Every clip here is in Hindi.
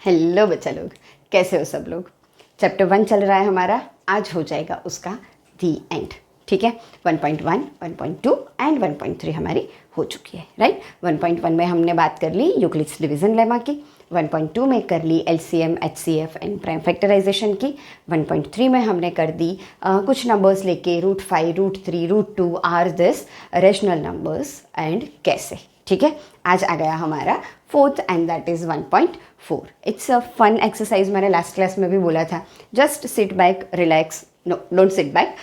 हेलो बच्चा लोग, कैसे हो सब लोग। चैप्टर 1 चल रहा है हमारा, आज हो जाएगा उसका दी एंड। ठीक है, 1.1, 1.2 एंड 1.3 हमारी हो चुकी है, राइट। 1.1 में हमने बात कर ली यूक्लिड्स डिवीजन लेमा की, 1.2 में कर ली LCM, HCF and prime factorization की, 1.3 में हमने कर दी कुछ नंबर्स लेके √5, √3, √2 are this rational numbers and कैसे। ठीक है, आज आ गया हमारा fourth and that is 1.4। It's a fun exercise, मैंने लास्ट क्लास में भी बोला था। Just sit back, relax, no don't sit back,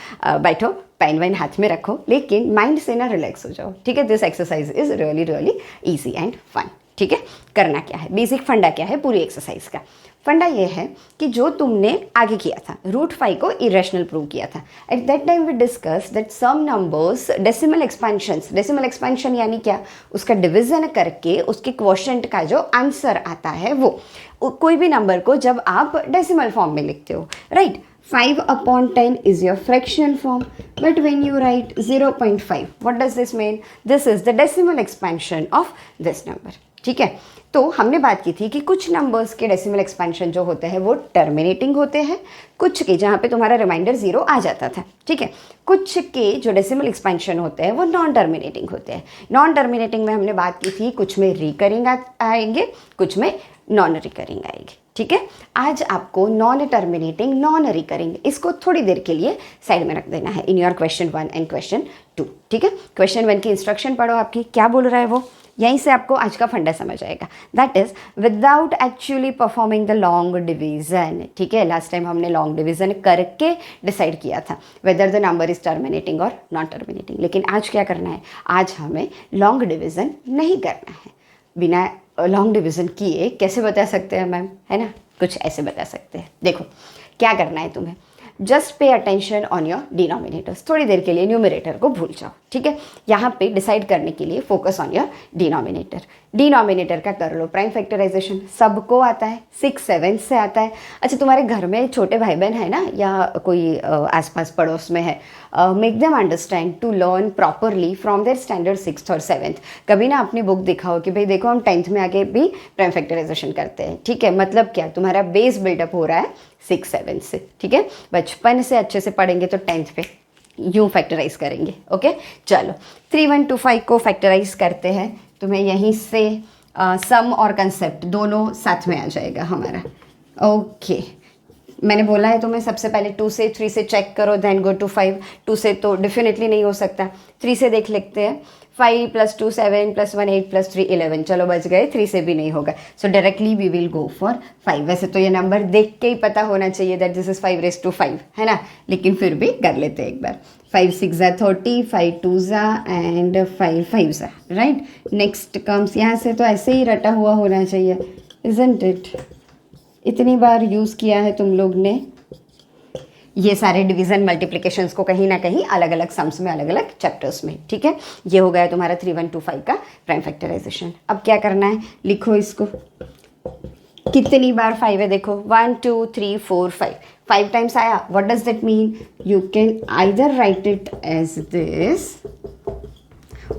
बैठो, पेन वाइन हाथ में रखो, लेकिन माइंड से ना रिलैक्स हो जाओ। ठीक है, this exercise is really really easy and fun. ठीक है, करना क्या है, बेसिक फंडा क्या है पूरी एक्सरसाइज का। फंडा ये है कि जो तुमने आगे किया था, √5 को इरेशनल प्रूव किया था। At that time we discuss that some numbers decimal expansion यानी क्या, उसका डिवीजन करके उसके क्वोशंट का जो आंसर आता है वो, कोई भी नंबर को जब आप डेसिमल फॉर्म में लिखते हो, right. 5/10 is your fraction form, but when you write 0.5, what does this mean? This is the decimal expansion of this number. ठीक है, तो हमने बात की थी कि कुछ नंबर्स के डेसिमल एक्सपेंशन जो होते हैं वो टर्मिनेटिंग होते हैं, कुछ के जहाँ पे तुम्हारा रिमाइंडर 0 आ जाता था। ठीक है, कुछ के जो डेसिमल एक्सपेंशन होते हैं वो नॉन टर्मिनेटिंग होते हैं। नॉन टर्मिनेटिंग में हमने बात की थी कुछ में रिकरिंग आएंगे, कुछ में नॉन रिकरिंग आएंगे। ठीक है, आज आपको नॉन टर्मिनेटिंग, नॉन रिकरिंग, इसको थोड़ी देर के लिए साइड में रख देना है in your question 1 and question 2। ठीक है, क्वेश्चन 1 की इंस्ट्रक्शन पढ़ो, आपकी क्या बोल रहा है वो, यहीं से आपको आज का फंडा समझ आएगा। That is without actually performing the long division. ठीक है, लास्ट टाइम हमने लॉन्ग डिवीजन करके डिसाइड किया था whether the number is terminating और नॉन टर्मिनेटिंग, लेकिन आज क्या करना है, आज हमें लॉन्ग डिवीजन नहीं करना है। बिना लॉन्ग डिवीजन किए कैसे बता सकते हैं मैम, है ना, कुछ ऐसे बता सकते हैं। देखो क्या करना है तुम्हें, just pay attention on your denominators. थोड़ी देर के लिए न्यूमरेटर को भूल जाओ। ठीक है, यहाँ पे डिसाइड करने के लिए focus on your denominator. Denominator का कर लो प्राइम फैक्टराइजेशन, सबको आता है, 6 7 से आता है। अच्छा, तुम्हारे घर में छोटे भाई बहन है ना, या कोई आसपास पड़ोस में है, make them understand to learn properly from their standard 6th और 7th। कभी ना अपनी बुक दिखाओ कि भाई देखो हम 10th में आके भी प्राइम फैक्टराइजेशन करते हैं। ठीक है, मतलब क्या, तुम्हारा बेस बिल्डअप हो रहा है 6 7 से। ठीक है, बचपन से अच्छे से पढ़ेंगे तो 10th पे यूँ फैक्टराइज करेंगे। ओके, चलो 3125 को फैक्टराइज करते हैं। तुम्हें यहीं से सम और कंसेप्ट दोनों साथ में आ जाएगा हमारा। ओके, मैंने बोला है तुम्हें सबसे पहले 2 से 3 से चेक करो, देन गो टू 5। 2 से तो डेफिनेटली नहीं हो सकता, 3 से देख लेते हैं। 5 + 2 7 + 1 8 + 3 11, चलो बच गए, 3 से भी नहीं होगा, so directly we will go for 5। वैसे तो ये नंबर देख के ही पता होना चाहिए दैट दिस इज 5⁵5, है ना, लेकिन फिर भी कर लेते हैं एक बार। 5 6 30, 5 2 एंड 5 5, राइट। नेक्स्ट कम्स, यहाँ से तो ऐसे ही रटा हुआ होना चाहिए, इजंट इट। इतनी बार यूज़ किया है तुम लोग ने ये सारे डिवीज़न मल्टीप्लिकेशंस को कहीं ना कहीं अलग अलग सम्स में, अलग अलग चैप्टर्स में। ठीक है, ये हो गया तुम्हारा 3125 का प्राइम फैक्टराइजेशन। अब क्या करना है, लिखो इसको। कितनी बार 5 है देखो, 1 2 3 4 5, 5 टाइम्स आया। What does that mean, you can either write it as this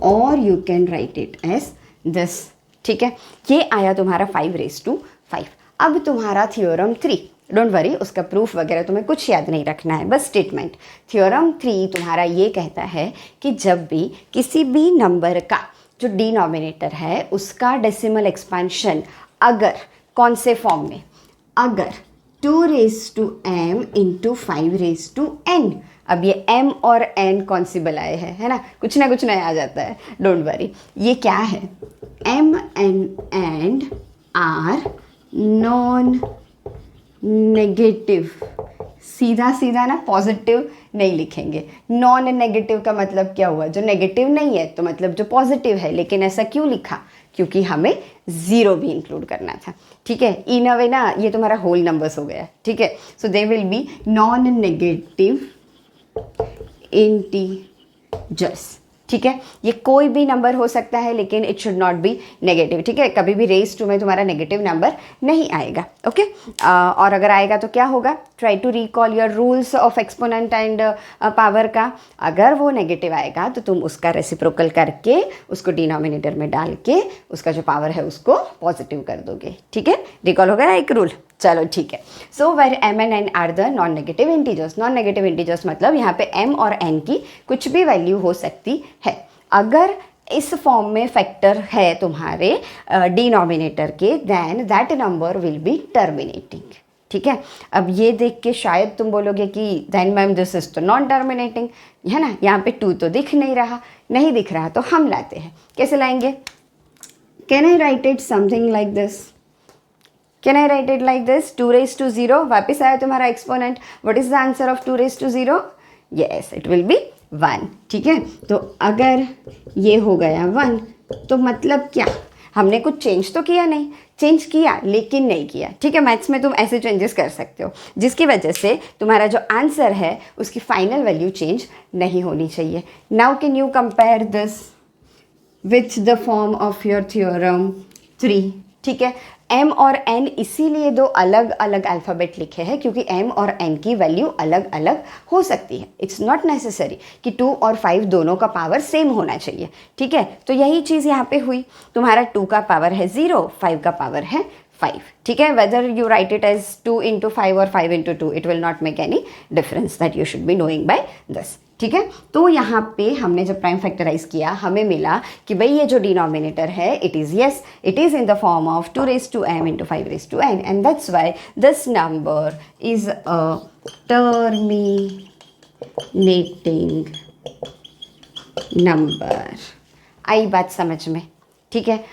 और you can write it as this. ठीक है, ये आया तुम्हारा 5⁵5। अब तुम्हारा थ्योरम 3, डोंट वरी, उसका प्रूफ वगैरह तुम्हें कुछ याद नहीं रखना है, बस स्टेटमेंट। थ्योरम 3 तुम्हारा ये कहता है कि जब भी किसी भी नंबर का जो डिनोमिनेटर है उसका डेसिमल एक्सपेंशन अगर कौन से फॉर्म में, अगर 2⁻m × 5⁻n, अब ये m और n कौन सी बलाए है ना, कुछ ना नया आ जाता है, डोंट वरी। ये क्या है, m and r non negative, सीधा सीधा ना पॉजिटिव नहीं लिखेंगे। नॉन नेगेटिव का मतलब क्या हुआ, जो नेगेटिव नहीं है तो मतलब जो पॉजिटिव है। लेकिन ऐसा क्यों लिखा, क्योंकि हमें 0 भी इंक्लूड करना था। ठीक है, इन अ वे ना ये तुम्हारा होल नंबर्स हो गया। ठीक है, so they will be non negative integers. ठीक है, ये कोई भी नंबर हो सकता है लेकिन it should not be negative, ठीक है, कभी भी रेज टू में तुम्हारा नेगेटिव नंबर नहीं आएगा, ओके। और अगर आएगा तो क्या होगा, try to recall your rules of exponent and power का, अगर वो नेगेटिव आएगा तो तुम उसका रेसिप्रोकल करके उसको डिनोमिनेटर में डाल के उसका जो पावर है उसको पॉजिटिव कर दोगे, ठीक है, रिकॉल हो गया एक रूल। चलो ठीक है, so where m and n are the non negative integers, non negative integers मतलब यहाँ पे m और n की कुछ भी वैल्यू हो सकती है। अगर इस फॉर्म में फैक्टर है तुम्हारे डिनोमिनेटर के, then that number will be terminating, ठीक है। अब ये देख के शायद तुम बोलोगे कि देन मैम दिस इज तो नॉन टर्मिनेटिंग, है ना, यहाँ पे 2 तो दिख नहीं रहा, नहीं दिख रहा तो हम लाते हैं, कैसे लाएंगे, can I write it something like this, can I write it like this, 2 raised to 0, वापिस आया तुम्हारा exponent, what is the answer of 2 raised to 0, yes it will be 1, ठीक है। तो अगर ये हो गया 1 तो मतलब क्या, हमने कुछ चेंज तो किया नहीं, चेंज किया लेकिन नहीं किया, ठीक है। मैथ्स में तुम ऐसे चेंजेस कर सकते हो जिसकी वजह से तुम्हारा जो आंसर है उसकी फाइनल वैल्यू चेंज नहीं होनी चाहिए। Now can you compare this with the form of your theorem 3, ठीक है। m और n इसीलिए 2 अलग अलग अल्फ़ाबेट लिखे हैं क्योंकि m और n की वैल्यू अलग अलग हो सकती है। इट्स नॉट नेसेसरी कि 2 और 5 दोनों का पावर सेम होना चाहिए, ठीक है। तो यही चीज़ यहाँ पे हुई, तुम्हारा 2 का पावर है 0, 5 का पावर है 5, ठीक है। Whether you write it as 2 into 5 और 5 into 2, it will not make any difference, that you should be knowing by this, ठीक है। तो यहाँ पे हमने जब प्राइम फैक्टराइज किया हमें मिला कि भाई ये जो डिनोमिनेटर है it is it is in the form of 2 raised to m into 5 raised to n, and that's why this number is a terminating number। आई बात समझ में, ठीक है।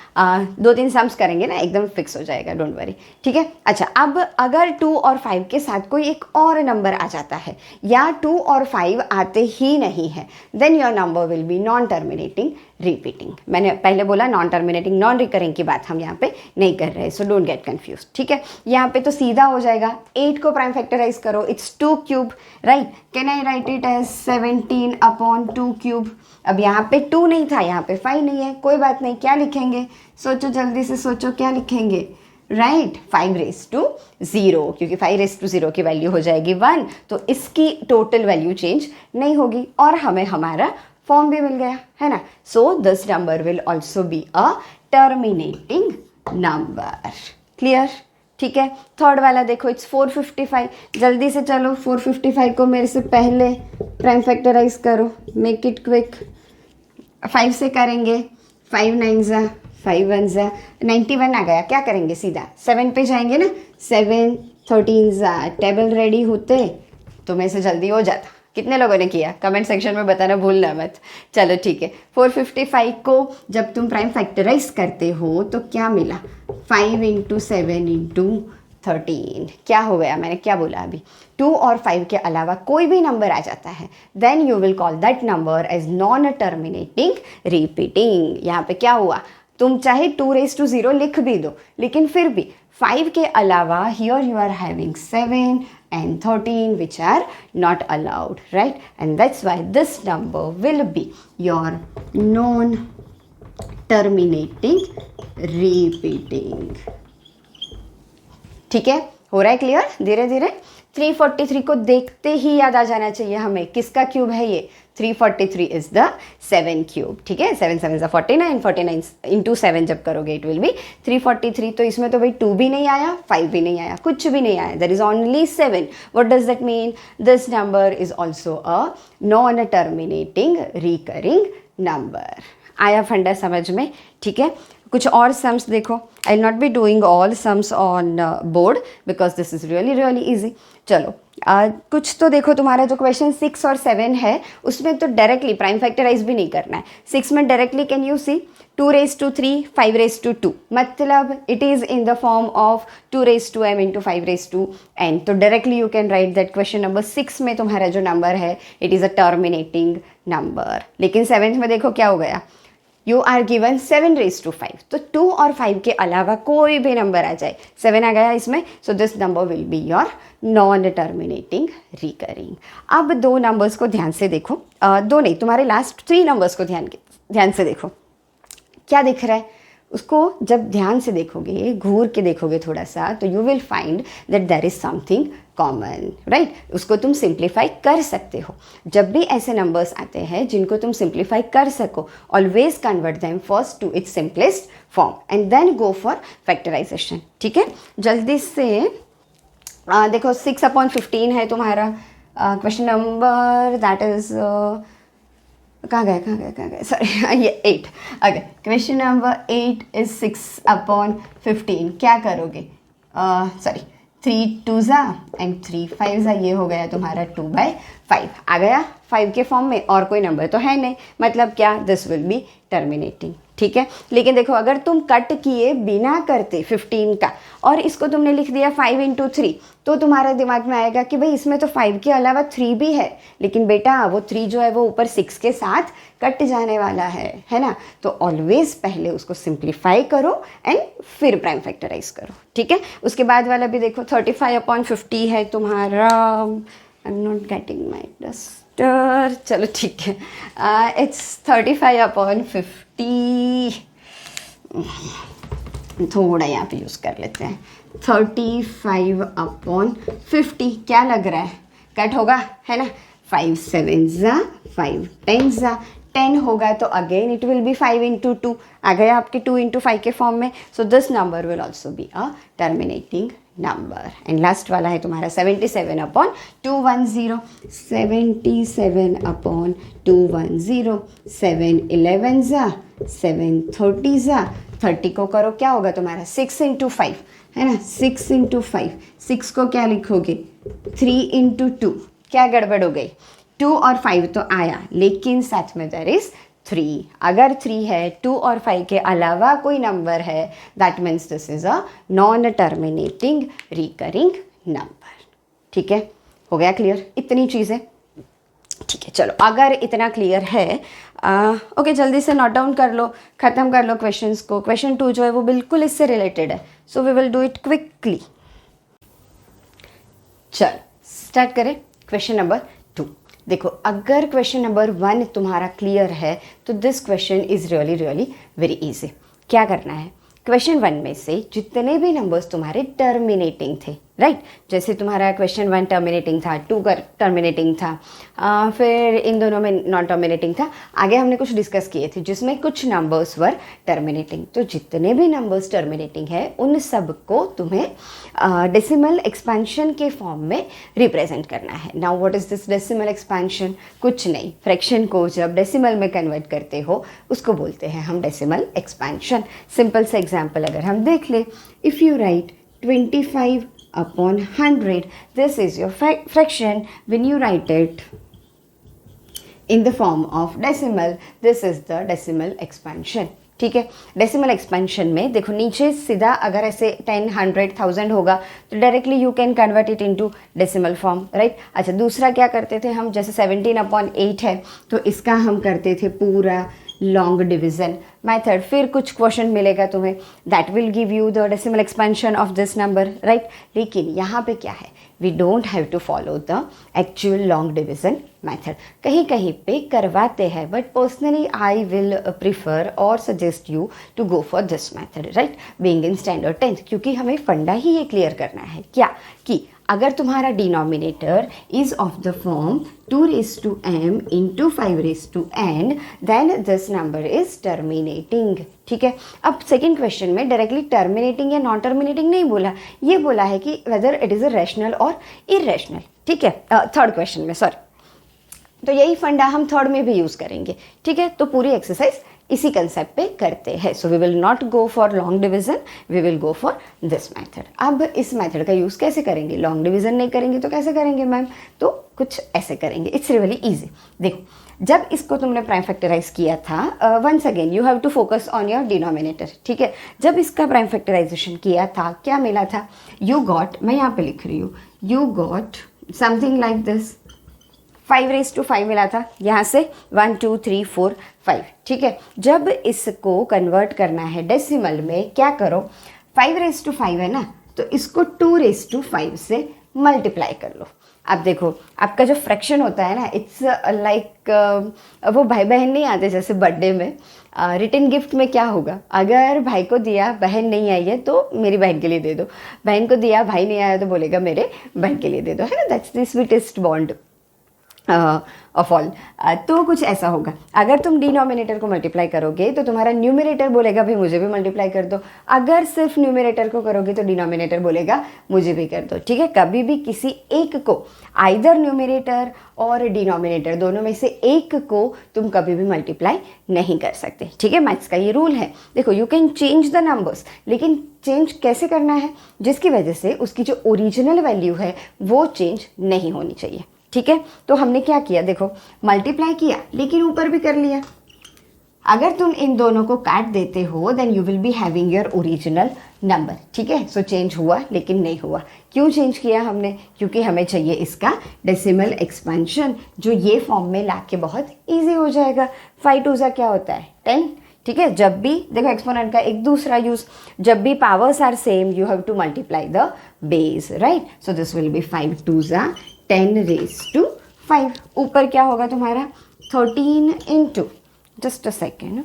2-3 सम्स करेंगे ना एकदम फिक्स हो जाएगा, डोंट वरी, ठीक है। अच्छा, अब अगर 2 और 5 के साथ कोई एक और नंबर आ जाता है या 2 और 5 आते ही नहीं है, then your number will be non terminating repeating. मैंने पहले बोला नॉन टर्मिनेटिंग नॉन रिकरिंग की बात हम यहाँ पे नहीं कर रहे, सो डोंट गेट कन्फ्यूज, ठीक है। यहाँ पे तो सीधा हो जाएगा, 8 को प्राइम फैक्टराइज करो, it's 2 cube, right. Can I write it as 17/2 cube। अब यहाँ पे 2 नहीं था, यहाँ पे 5 नहीं है, कोई बात नहीं, क्या लिखेंगे, सोचो जल्दी से सोचो, क्या लिखेंगे, राइट, 5 raised to 0, क्योंकि 5 raised to 0 की वैल्यू हो जाएगी 1, तो इसकी टोटल वैल्यू चेंज नहीं होगी और हमें हमारा फॉर्म भी मिल गया, है ना। So this number will also be a terminating number, clear, ठीक है। थर्ड वाला देखो, इट्स 455, जल्दी से चलो 455 को मेरे से पहले प्राइम फैक्टराइज करो, मेक इट क्विक। 5 से करेंगे, 5 9s 5 1s 91 आ गया, क्या करेंगे, सीधा 7 पे जाएंगे ना, 7 13s टेबल रेडी होते तो मेरे से जल्दी हो जाता। कितने लोगों ने किया, कमेंट सेक्शन में बताना भूलना मत। चलो ठीक है, 455 को जब तुम प्राइम फैक्टराइज करते हो तो क्या मिला, 5 into 7 into 13, क्या हो गया, मैंने क्या बोला अभी, 2 और 5 के अलावा कोई भी नंबर आ जाता है, then you will call that number as non terminating repeating. यहाँ पे क्या हुआ, तुम चाहे 2 raised to 0 लिख भी दो, लेकिन फिर भी 5 के अलावा here you are having 7 and 13 which are not allowed, right? And that's why this number will be your non-terminating repeating। ठीक है, हो रहा है क्लियर धीरे धीरे। 343 को देखते ही याद आ जाना चाहिए हमें, किसका क्यूब है ये, 343 इज द 7 क्यूब, ठीक है। 7 7 49, 49 इंटू 7 जब करोगे इट विल बी 343। तो इसमें तो भाई 2 भी नहीं आया, 5 भी नहीं आया, कुछ भी नहीं आया, there is only 7। What does that mean, this number is also a non terminating recurring number. आया फंडा समझ में, ठीक है। कुछ और सम्स देखो, I will not be doing all sums on board because this is really easy. चलो कुछ तो देखो, तुम्हारा जो क्वेश्चन 6 और 7 है उसमें तो डायरेक्टली प्राइम फैक्टराइज भी नहीं करना है। 6 में directly can you see 2 raised to 3, 5 raised to 2, मतलब it is in the form of 2 raised to m into 5 raised to n। तो directly you can right that question number 6 में तुम्हारा जो नंबर है it is a terminating number. लेकिन 7th में देखो क्या हो गया, यू आर गिवन 7⁵, तो 2 और 5 के अलावा कोई भी नंबर आ जाए, 7 आ गया इसमें, so this number will be your non terminating recurring. अब 2 नंबर्स को ध्यान से देखो, 2 नहीं, तुम्हारे लास्ट 3 नंबर्स को ध्यान से देखो, क्या दिख रहा है उसको जब ध्यान से देखोगे, घूर के देखोगे थोड़ा सा, तो you will find that there is something common, right. उसको तुम सिंप्लीफाई कर सकते हो। जब भी ऐसे नंबर्स आते हैं जिनको तुम सिंप्लीफाई कर सको, always convert them first to its simplest form and then go for factorization, ठीक है। जल्दी से देखो 6/15 है तुम्हारा क्वेश्चन नंबर, दैट इज कहाँ गए सॉरी ये 8। अगर क्वेश्चन नंबर 8 इज 6/15, क्या करोगे, सॉरी 3 2s एंड 3 5s, ये हो गया तुम्हारा 2/5 आ गया 5 के फॉर्म में, और कोई नंबर तो है नहीं, मतलब क्या, दिस विल बी टर्मिनेटिंग, ठीक है। लेकिन देखो अगर तुम कट किए बिना करते 15 का और इसको तुमने लिख दिया 5 × 3, तो तुम्हारे दिमाग में आएगा कि भाई इसमें तो 5 के अलावा 3 भी है, लेकिन बेटा वो 3 जो है वो ऊपर 6 के साथ कट जाने वाला है ना। तो ऑलवेज पहले उसको सिंप्लीफाई करो एंड फिर प्राइम फैक्टराइज करो, ठीक है। उसके बाद वाला भी देखो 35/50 है तुम्हारा, I am not getting my duster, चलो ठीक है, इट्स 35/50, थोड़ा यहाँ पे यूज़ कर लेते हैं, 35/50 क्या लग रहा है, कट होगा है ना, 5 7s 5 10s 10 होगा, तो अगेन इट विल बी 5 × 2 आ गया आपके 2 × 5 के फॉर्म में, so this number will also be a terminating number. And last वाला है तुम्हारा 77/210, 77/210, 7 11s 7 30s 30 को करो, क्या होगा तुम्हारा 6 × 5 है ना, 6 × 5, 6 को क्या लिखोगे 3 × 2, क्या गड़बड़ हो गई, 2 और 5 तो आया, लेकिन साथ में देयर इज 3, अगर 3 है 2 और 5 के अलावा कोई नंबर है, that means this is a non terminating recurring number, ठीक है। हो गया क्लियर इतनी चीज़ें, ठीक है। चलो अगर इतना क्लियर है, ओके जल्दी से नोट डाउन कर लो, ख़त्म कर लो क्वेश्चंस को। क्वेश्चन 2 जो है वो बिल्कुल इससे रिलेटेड है, so we will do it quickly. चलो स्टार्ट करें क्वेश्चन नंबर 2। देखो अगर क्वेश्चन नंबर 1 तुम्हारा क्लियर है तो this question is really very easy. क्या करना है, क्वेश्चन 1 में से जितने भी नंबर्स तुम्हारे टर्मिनेटिंग थे, राइट, जैसे तुम्हारा क्वेश्चन 1 टर्मिनेटिंग था, 2 टर्मिनेटिंग था, फिर इन दोनों में नॉन टर्मिनेटिंग था, आगे हमने कुछ डिस्कस किए थे जिसमें कुछ नंबर्स वर टर्मिनेटिंग। तो जितने भी नंबर्स टर्मिनेटिंग है उन सब को तुम्हें डेसिमल एक्सपेंशन के फॉर्म में रिप्रेजेंट करना है। Now what is this decimal expansion, कुछ नहीं, फ्रैक्शन को जब डेसिमल में कन्वर्ट करते हो उसको बोलते हैं हम डेसिमल एक्सपेंशन। सिंपल सा एग्जाम्पल अगर हम देख ले, if you right 25/100, this is your fraction. When you write it in the form of decimal, this is the decimal expansion, ठीक है। डेसिमल एक्सपेंशन में देखो नीचे सीधा अगर ऐसे 10 100 1000 होगा तो directly you can convert it into decimal form, right. अच्छा दूसरा क्या करते थे हम, जैसे 17/8 है तो इसका हम करते थे पूरा लॉन्ग डिवीजन मेथड, फिर कुछ क्वेश्चन मिलेगा तुम्हें that will give you the decimal expansion of this number, right. लेकिन यहाँ पे क्या है, we don't have to follow the actual long division method, कहीं कहीं पे करवाते हैं, but personally I will prefer और suggest you to go for this method, right, being in standard 10th, क्योंकि हमें फंडा ही ये क्लियर करना है क्या कि अगर तुम्हारा denominator is of the form 2m × 5n, then this number is terminating, ठीक है। अब सेकेंड क्वेश्चन में डायरेक्टली टर्मिनेटिंग या नॉन टर्मिनेटिंग नहीं बोला, ये बोला है कि whether it is a rational और इरेशनल, ठीक है, थर्ड क्वेश्चन में, सॉरी। तो यही फंडा हम थर्ड में भी यूज़ करेंगे, ठीक है। तो पूरी एक्सरसाइज इसी कंसेप्ट पे करते हैं। So we will not go for long division, we will go for this method. अब इस मेथड का यूज़ कैसे करेंगे, लॉन्ग डिवीजन नहीं करेंगे तो कैसे करेंगे मैम, तो कुछ ऐसे करेंगे, इट्स रियली इजी। देखो जब इसको तुमने प्राइम फैक्टराइज किया था, once again you have to focus on your denominator, ठीक है। जब इसका प्राइम फैक्टराइजेशन किया था क्या मिला था, यू गॉट, मैं यहाँ पे लिख रही हूँ, you got something like this 5/5 मिला था, यहाँ से 1 2 3 4 5, ठीक है। जब इसको कन्वर्ट करना है डेसिमल में, क्या करो, 5/5 है ना, तो इसको 2/5 से मल्टीप्लाई कर लो। अब देखो आपका जो फ्रैक्शन होता है ना, इट्स लाइक वो भाई बहन नहीं आते जैसे बर्थडे में, रिटर्न गिफ्ट में क्या होगा, अगर भाई को दिया बहन नहीं आई है तो मेरी बहन के लिए दे दो, बहन को दिया भाई नहीं आया तो बोलेगा मेरे बहन के लिए दे दो, है ना। That's the sweetest bond of all. तो कुछ ऐसा होगा, अगर तुम डिनोमिनेटर को मल्टीप्लाई करोगे तो तुम्हारा न्यूमरेटर बोलेगा भाई मुझे भी मल्टीप्लाई कर दो, अगर सिर्फ न्यूमरेटर को करोगे तो डिनोमिनेटर बोलेगा मुझे भी कर दो, ठीक है। कभी भी किसी एक को, आइदर न्यूमरेटर और डिनोमिनेटर दोनों में से एक को तुम कभी भी मल्टीप्लाई नहीं कर सकते, ठीक है। मैथ्स का ये रूल है। देखो you can change the numbers, लेकिन चेंज कैसे करना है, जिसकी वजह से उसकी जो ओरिजिनल वैल्यू है वो चेंज नहीं होनी चाहिए, ठीक है। तो हमने क्या किया, देखो मल्टीप्लाई किया लेकिन ऊपर भी कर लिया। अगर तुम इन दोनों को काट देते हो then you will be having your original number, ठीक है। सो चेंज हुआ लेकिन नहीं हुआ। क्यों चेंज किया हमने, क्योंकि हमें चाहिए इसका डेसिमल एक्सपेंशन, जो ये फॉर्म में लाके बहुत ईजी हो जाएगा। 5 2 ज़ा क्या होता है 10, ठीक है। जब भी देखो एक्सपोनेंट का एक दूसरा यूज, जब भी powers are same you have to multiply the base, right. So this will be 5 2 ज़ा 10⁵. ऊपर क्या होगा तुम्हारा 13 इंटू, जस्ट अ सेकेंड,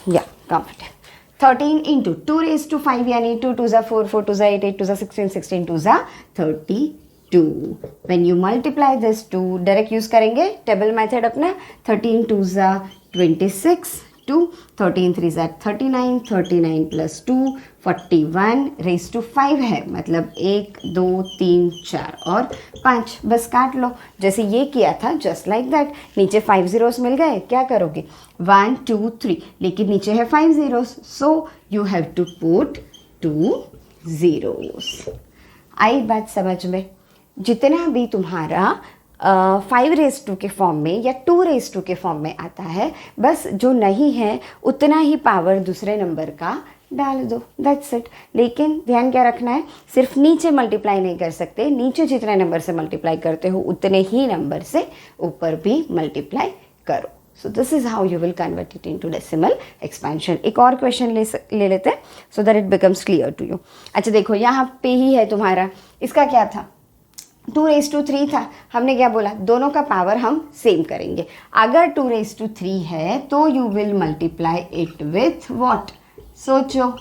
या कंफर्टेबल, 13 इंटू 2⁵, यानी 2 2 ज़ा 4 4 2 ज़ा 8 8 2 ज़ा 16 16 2 ज़ा 32. When you multiply this 2, direct use करेंगे टेबल मेथड अपना, 13 2 ज़ा 26 2, 13 3 ज़ा 39, 39 प्लस 2 41⁵ है, मतलब 1 2 3 4 और 5, बस काट लो जैसे ये किया था, जस्ट लाइक दैट। नीचे 5 zeros मिल गए, क्या करोगे 1 2 3, लेकिन नीचे है 5 zeros, so you have to put 2 zeros। आई बात समझ में। जितना भी तुम्हारा 5⁵ के फॉर्म में या 2⁵ के फॉर्म में आता है, बस जो नहीं है उतना ही पावर दूसरे नंबर का डाल दो, दैट्स इट। लेकिन ध्यान क्या रखना है, सिर्फ नीचे मल्टीप्लाई नहीं कर सकते, नीचे जितने नंबर से मल्टीप्लाई करते हो उतने ही नंबर से ऊपर भी मल्टीप्लाई करो। So this is how you will convert it into decimal expansion. एक और क्वेश्चन ले लेते हैं so that it becomes clear to you. अच्छा देखो यहाँ पे ही है तुम्हारा, इसका क्या था 2⁵ था, हमने क्या बोला दोनों का पावर हम सेम करेंगे। अगर 2⁵ है तो you will multiply it with what, सोचो,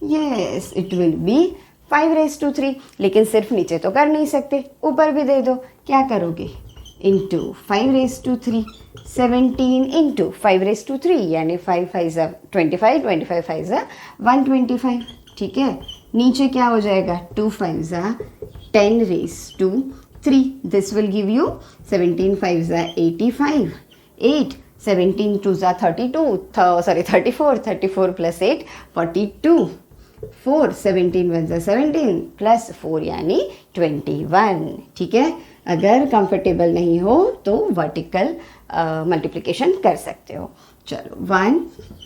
यस इट विल बी 5⁵, लेकिन सिर्फ नीचे तो कर नहीं सकते, ऊपर भी दे दो, क्या करोगे इंटू 5⁵, 17 इंटू 5⁵, यानी 5 5 ज़ा 25, 25 5 ज़ा 125, ठीक है। नीचे क्या हो जाएगा 2 5 ज़ा 10⁵, दिस विल गिव यू 17 5 ज़ा 85, 8 17 2 ज़ा 32, 34, 34 प्लस 8 42, 4 17 1 ज़ा 17 प्लस 4 यानी 21, ठीक है। अगर कंफर्टेबल नहीं हो तो वर्टिकल मल्टीप्लिकेशन कर सकते हो। चलो 1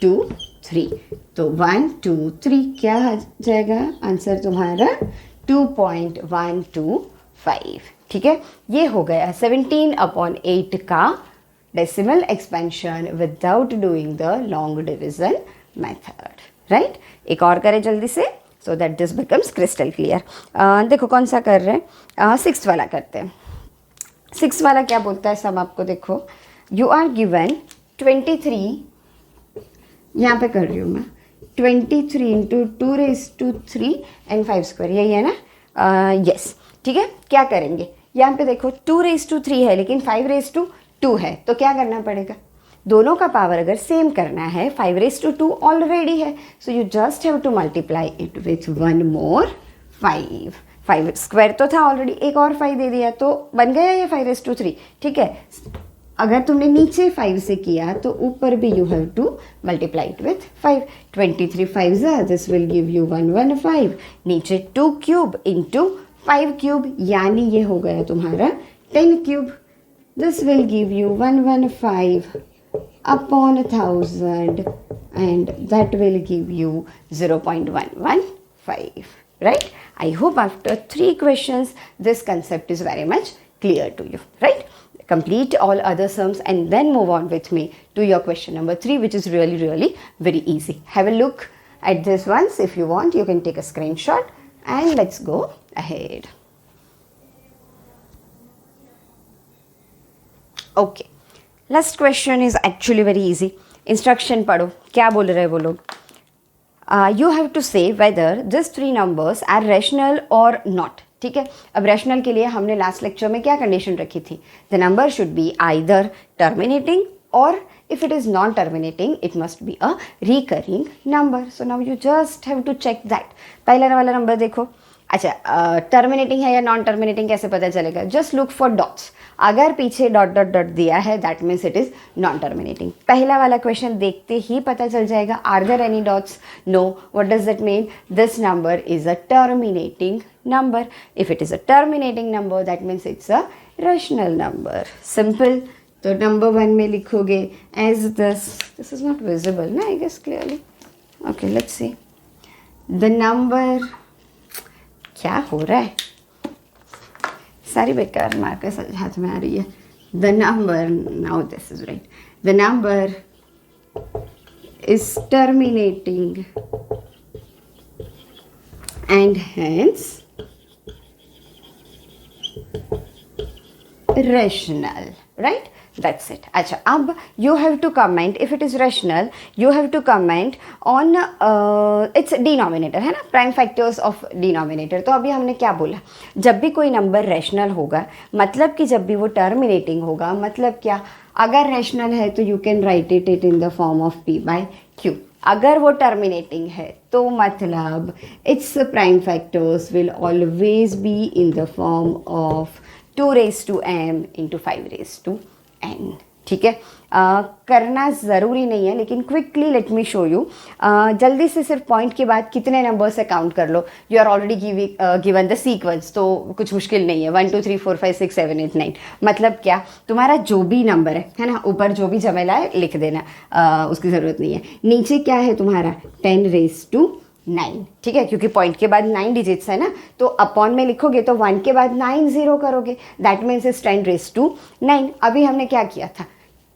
2 3, तो 1 2 3 क्या आ जाएगा आंसर तुम्हारा 2.125, ठीक है। ये हो गया 17/8 का decimal expansion without doing the long division method, right. एक और करें जल्दी से so that this becomes crystal clear. देखो कौन सा कर रहे हैं, 6 वाला करते हैं। 6 वाला क्या बोलता है सब आपको देखो, यू आर गिवन 23, यहाँ पे कर रही हूँ मैं 23 इंटू 2⁵3 एंड 5², यही है ना, यस, ठीक है। क्या करेंगे यहाँ पे देखो 2⁵3 है लेकिन 5⁵2 है, तो क्या करना पड़ेगा, दोनों का पावर अगर सेम करना है, 5⁵2 ऑलरेडी है, so you just have to multiply it with 1 more 5। 5² तो था ऑलरेडी, एक और 5 दे दिया तो बन गया ये 5⁵3, ठीक है। अगर तुमने नीचे 5 से किया तो ऊपर भी you have to multiply it with 5। 23 5 ज़ा, दिस विल गिव यू 115, नीचे 2³ इंटू 5³, यानी ये हो गया तुम्हारा 10³ this will give you 115 upon 1000 and that will give you 0.115, right? I hope after 3 questions this concept is very much clear to you, right? Complete all other sums and then move on with me to your question number 3, which is really, really very easy. Have a look at this once. If you want, you can take a screenshot and let's go ahead. Okay, last question is actually very easy. Instruction पढ़ो, क्या बोल रहे हैं वो लोग? You have to say whether these 3 numbers are rational or not. ठीक है, अब रैशनल के लिए हमने लास्ट लेक्चर में क्या कंडीशन रखी थी? The number should be either terminating और if it is non terminating it must be a recurring number. So now you just have to check that. पहला वाला नंबर देखो. अच्छा, टर्मिनेटिंग है या नॉन टर्मिनेटिंग कैसे पता चलेगा? Just look for dots. अगर पीछे डॉट डॉट डॉट दिया है that means it is non terminating. पहला वाला क्वेश्चन देखते ही पता चल जाएगा. Are there any dots? No. What does that mean? This number is a terminating number. If it is a terminating number, that means it's a rational number. Simple. तो number 1 में लिखोगे as this. This is not visible, ना? I guess clearly. Okay, let's see. The number. क्या हो रहा है? सारी बेकार मार्कर्स हाथ में आ रही है. The number. Now this is right. The number is terminating, and hence rational, right? That's it. अच्छा, अब you have to comment. If it is rational, you have to comment on its denominator, है ना? Prime factors of denominator. तो अभी हमने क्या बोला? जब भी कोई नंबर रैशनल होगा, मतलब कि जब भी वो टर्मिनेटिंग होगा, मतलब क्या? अगर रैशनल है तो you can write it in the form of p by q. अगर वो टर्मिनेटिंग है तो मतलब its prime factors will always be in the form of 2 raised to m into 5 raised to n. ठीक है, करना ज़रूरी नहीं है लेकिन quickly let me show you. जल्दी से सिर्फ पॉइंट के बाद कितने नंबर से काउंट कर लो. You are already given the sequence, तो कुछ मुश्किल नहीं है. 1 2 3 4 5 6 7 8 9. मतलब क्या? तुम्हारा जो भी नंबर है ना, ऊपर जो भी जमेला है लिख देना, उसकी ज़रूरत नहीं है. नीचे क्या है तुम्हारा? 10 raised to 9. ठीक है, क्योंकि पॉइंट के बाद 9 डिजिट्स है ना, तो अपॉन में लिखोगे तो 1 के बाद 9 0 करोगे. That means is 10 raised to 9. अभी हमने क्या किया था?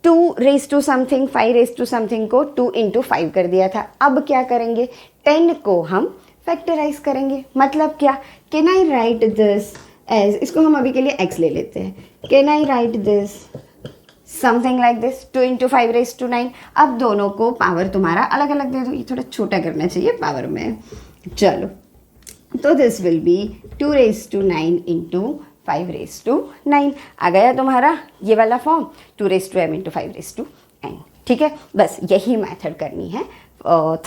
2 raised to something, 5 raised to something को 2 into 5 कर दिया था. अब क्या करेंगे? 10 को हम फैक्टराइज करेंगे. मतलब क्या? Can I write this as, इसको हम अभी के लिए x ले लेते हैं. Can I write this something like this 2 into 5 raised to 9. अब दोनों को पावर तुम्हारा अलग अलग दे दो. ये थोड़ा छोटा करना चाहिए पावर में. चलो, तो this will B 2 raised to 9 into 5 raised to 9. आ गया तुम्हारा ये वाला form, 2 raised to m into 5 raised to n. ठीक है, बस यही मेथड करनी है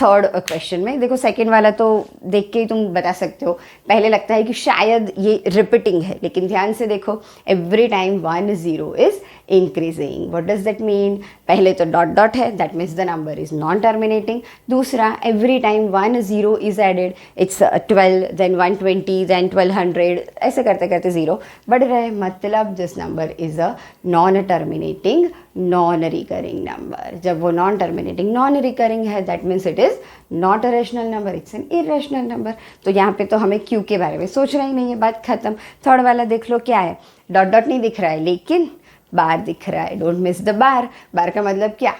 थर्ड क्वेश्चन में. देखो सेकंड वाला तो देख के ही तुम बता सकते हो. पहले लगता है कि शायद ये रिपीटिंग है, लेकिन ध्यान से देखो, every time 1 0 is increasing. What does that mean? पहले तो डॉट डॉट है, that means the number is non terminating. दूसरा, every time 1 0 is added, it's 12, then 120, then 1200, ऐसे करते करते 0 बढ़ रहा है. मतलब this number is a non terminating non recurring number. जब वो नॉन टर्मिनेटिंग नॉन रिकरिंग है, that means it is not a rational number, it's an irrational number. तो यहाँ पे तो हमें क्यू के बारे में सोचना ही नहीं है, बात खत्म. थर्ड वाला देख लो क्या है? डॉट डॉट नहीं दिख रहा है लेकिन बार दिख रहा है. Don't miss the bar. Bar का मतलब क्या?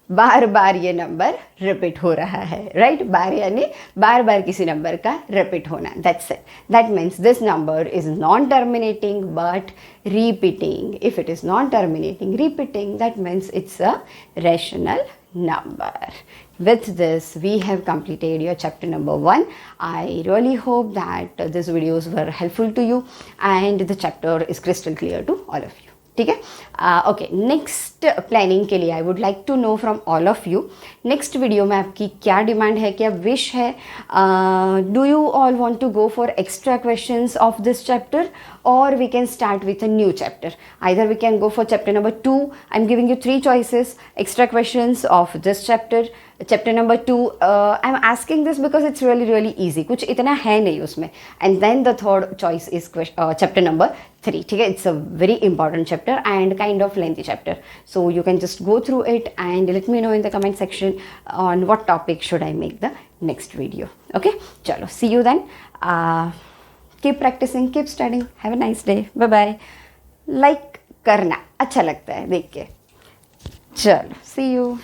बार बार ये नंबर रिपीट हो रहा है, राइट? बार यानी बार बार किसी नंबर का रिपीट होना. That's it. That means this number is non terminating but repeating. If it is non terminating repeating, that means it's a rational number. With this we have completed your chapter number 1. I really hope that these videos were helpful to you and the chapter is crystal clear to all of you. ठीक है, ओके. नेक्स्ट प्लानिंग के लिए I would like to know from all of you, next video में आपकी क्या डिमांड है, क्या विश है? Do you all want to go for extra questions of this chapter or we can start with a new chapter? Either we can go for chapter number 2. I'm giving you 3 choices, extra questions of this chapter. Chapter number 2, I'm asking this because it's really really easy, कुछ इतना है नहीं उसमें. And then the third choice is chapter number 3. ठीक है, it's a very important chapter and kind of lengthy chapter, so you can just go through it and let me know in the comment section on what topic should I make the next video. Okay, चलो, see you then. Keep practicing, keep studying. Have a nice day. Bye bye. Like करना अच्छा लगता है देख के। चलो सी यू।